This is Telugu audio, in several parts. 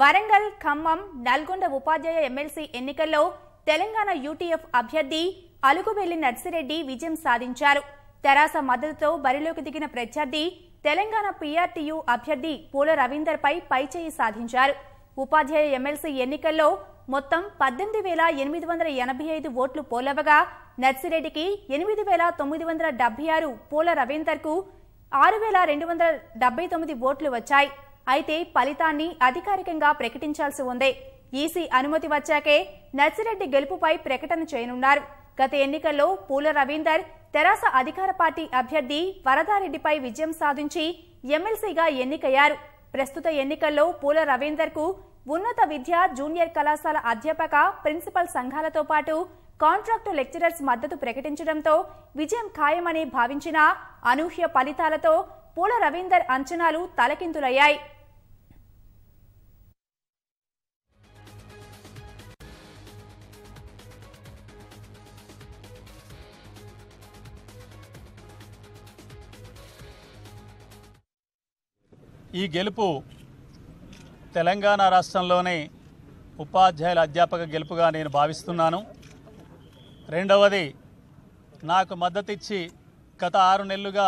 వరంగల్, ఖమ్మం, నల్గొండ ఉపాధ్యాయ ఎమ్మెల్సీ ఎన్నికల్లో తెలంగాణ యూటీఎఫ్ అభ్యర్థి అలుగుబెల్లి నర్సిరెడ్డి విజయం సాధించారు. తెరాస మద్దతుతో బరిలోకి దిగిన ప్రత్యర్థి తెలంగాణ పీఆర్టీయూ అభ్యర్థి పూల రవీందర్పై పైచేయి సాధించారు. ఉపాధ్యాయ ఎమ్మెల్సీ ఎన్నికల్లో మొత్తం 18,885 ఓట్లు పోలవగా నర్సిరెడ్డికి 8,976, పూల రవీందర్కు 6,279 ఓట్లు వచ్చాయి. అయితే ఫలితాన్ని అధికారికంగా ప్రకటించాల్సి ఉంది. ఈసీ అనుమతి వచ్చాకే నర్సిరెడ్డి గెలుపుపై ప్రకటన చేయనున్నారు. గత ఎన్నికల్లో పూల రవీందర్ తెరాస అధికార పార్టీ అభ్యర్థి వరదారెడ్డిపై విజయం సాధించి ఎమ్మెల్సీగా ఎన్నికయ్యారు. ప్రస్తుత ఎన్నికల్లో పూల రవీందర్కు ఉన్నత విద్య, జూనియర్ కళాశాల అధ్యాపక, ప్రిన్సిపల్ సంఘాలతో పాటు కాంట్రాక్టు లెక్చరర్స్ మద్దతు ప్రకటించడంతో విజయం ఖాయమని భావించిన అనూహ్య ఫలితాలతో పూల రవీందర్ అంచనాలు తలకిందులయ్యాయి. ఈ గెలుపు తెలంగాణ రాష్ట్రంలోనే ఉపాధ్యాయుల అధ్యాపక గెలుపుగా నేను భావిస్తున్నాను. రెండవది, నాకు మద్దతిచ్చి గత 6 నెలలుగా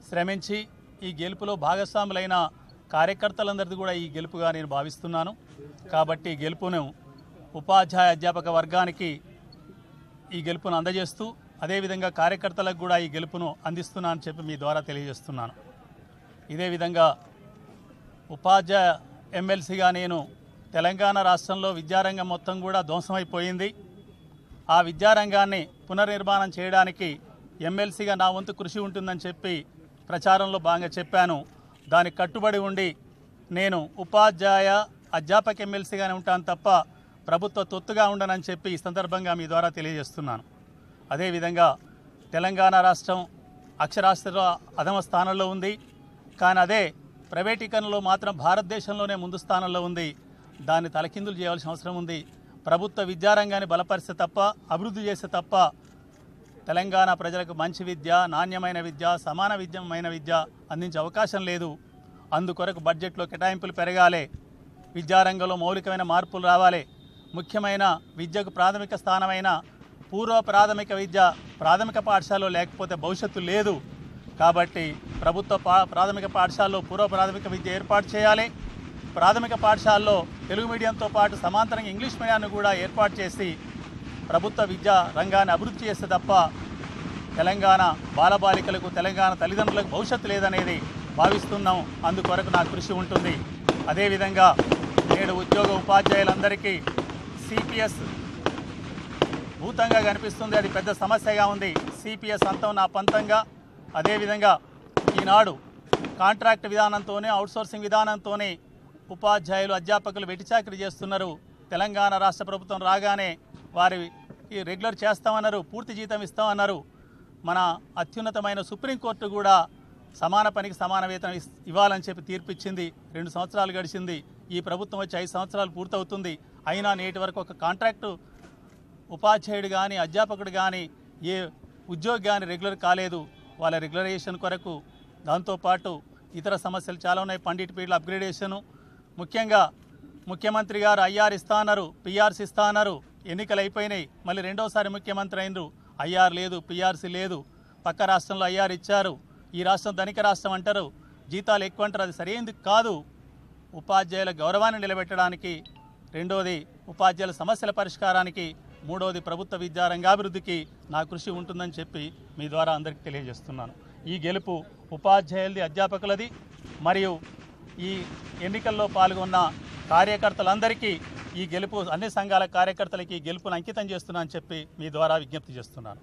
శ్రమించి ఈ గెలుపులో భాగస్వాములైన కార్యకర్తలందరిది కూడా ఈ గెలుపుగా నేను భావిస్తున్నాను. కాబట్టి గెలుపును ఉపాధ్యాయ అధ్యాపక వర్గానికి ఈ గెలుపును అందజేస్తూ అదేవిధంగా కార్యకర్తలకు కూడా ఈ గెలుపును అందిస్తున్నానని చెప్పి మీ ద్వారా తెలియజేస్తున్నాను. ఇదే విధంగా ఉపాధ్యాయ ఎమ్మెల్సీగా నేను తెలంగాణ రాష్ట్రంలో విద్యారంగం మొత్తం కూడా ధ్వంసమైపోయింది. ఆ విద్యారంగాన్ని పునర్నిర్మాణం చేయడానికి ఎమ్మెల్సీగా నా వంతు కృషి ఉంటుందని చెప్పి ప్రచారంలో భాగంగా చెప్పాను. దానికి కట్టుబడి ఉండి నేను ఉపాధ్యాయ అధ్యాపక ఎమ్మెల్సీగానే ఉంటాను తప్ప ప్రభుత్వ తొత్తుగా ఉండనని చెప్పి ఈ సందర్భంగా మీ ద్వారా తెలియజేస్తున్నాను. అదేవిధంగా తెలంగాణ రాష్ట్రం అక్షరాస్యతలో అధమ స్థానంలో ఉంది. కానీ అదే ప్రైవేటీకరణలో మాత్రం భారతదేశంలోనే ముందు స్థానంలో ఉంది. దాన్ని తలకిందులు చేయాల్సిన అవసరం ఉంది. ప్రభుత్వ విద్యారంగాన్ని బలపరిస్తే తప్ప, అభివృద్ధి చేస్తే తప్ప తెలంగాణ ప్రజలకు మంచి విద్య, నాణ్యమైన విద్య, సమానమైన విద్య అందించే అవకాశం లేదు. అందుకొరకు బడ్జెట్లో కేటాయింపులు పెరగాలి, విద్యారంగంలో మౌలికమైన మార్పులు రావాలి. ముఖ్యమైన విద్యకు ప్రాథమిక స్థానమైన పూర్వ ప్రాథమిక విద్య ప్రాథమిక పాఠశాలలో లేకపోతే భవిష్యత్తు లేదు. కాబట్టి ప్రభుత్వ ప్రాథమిక పాఠశాలలో పూర్వ ప్రాథమిక విద్య ఏర్పాటు చేయాలి. ప్రాథమిక పాఠశాలలో తెలుగు మీడియంతో పాటు సమాంతరంగా ఇంగ్లీష్ మీడియాన్ని కూడా ఏర్పాటు చేసి ప్రభుత్వ విద్యా రంగాన్ని అభివృద్ధి చేస్తే తప్ప తెలంగాణ బాలబాలికలకు, తెలంగాణ తల్లిదండ్రులకు భవిష్యత్తు లేదనేది భావిస్తున్నాం. అందుకొరకు నా కృషి ఉంటుంది. అదేవిధంగా నేడు ఉద్యోగ ఉపాధ్యాయులందరికీ సిపిఎస్ భూతంగా కనిపిస్తుంది. అది పెద్ద సమస్యగా ఉంది. సిపిఎస్ అంతం నా పంతంగా. అదేవిధంగా ఈనాడు కాంట్రాక్ట్ విధానంతోనే, అవుట్సోర్సింగ్ విధానంతోనే ఉపాధ్యాయులు, అధ్యాపకులు వెటిచాకరీ చేస్తున్నారు. తెలంగాణ రాష్ట్ర ప్రభుత్వం రాగానే వారికి రెగ్యులర్ చేస్తామన్నారు, పూర్తి జీతం ఇస్తామన్నారు. మన అత్యున్నతమైన సుప్రీంకోర్టు కూడా సమాన పనికి సమాన వేతనం ఇవ్వాలని చెప్పి తీర్పిచ్చింది. 2 సంవత్సరాలు గడిచింది. ఈ ప్రభుత్వం వచ్చి 5 సంవత్సరాలు పూర్తవుతుంది. అయినా నేటి వరకు ఒక కాంట్రాక్టు ఉపాధ్యాయుడు కానీ, అధ్యాపకుడు కానీ, ఏ ఉద్యోగి కానీ రెగ్యులర్ కాలేదు. వాళ్ళ రెగ్యులరైజేషన్ కొరకు దాంతోపాటు ఇతర సమస్యలు చాలా ఉన్నాయి. పండిట్ పీరియడ్ అప్గ్రేడేషను, ముఖ్యంగా ముఖ్యమంత్రి గారు ఐఆర్ ఇస్తా అన్నారు, పిఆర్సీ ఇస్తా అన్నారు. ఎన్నికలు అయిపోయినాయి, మళ్ళీ రెండోసారి ముఖ్యమంత్రి అయినరు. ఐఆర్ లేదు, పిఆర్సీ లేదు. పక్క రాష్ట్రంలో ఐఆర్ ఇచ్చారు. ఈ రాష్ట్రం ధనిక రాష్ట్రం అంటారు, జీతాలు ఎక్కువ అంటారు. అది సరైనది కాదు. ఉపాధ్యాయుల గౌరవాన్ని నిలబెట్టడానికి, రెండోది ఉపాధ్యాయుల సమస్యల పరిష్కారానికి, మూడవది ప్రభుత్వ విద్యారంగాభివృద్ధికి నా కృషి ఉంటుందని చెప్పి మీ ద్వారా అందరికీ తెలియజేస్తున్నాను. ఈ గెలుపు ఉపాధ్యాయులది, అధ్యాపకులది. మరియు ఈ ఎన్నికల్లో పాల్గొన్న కార్యకర్తలందరికీ ఈ గెలుపు, అన్ని సంఘాల కార్యకర్తలకి ఈ గెలుపును అంకితం చేస్తున్నానని చెప్పి మీ ద్వారా విజ్ఞప్తి చేస్తున్నాను.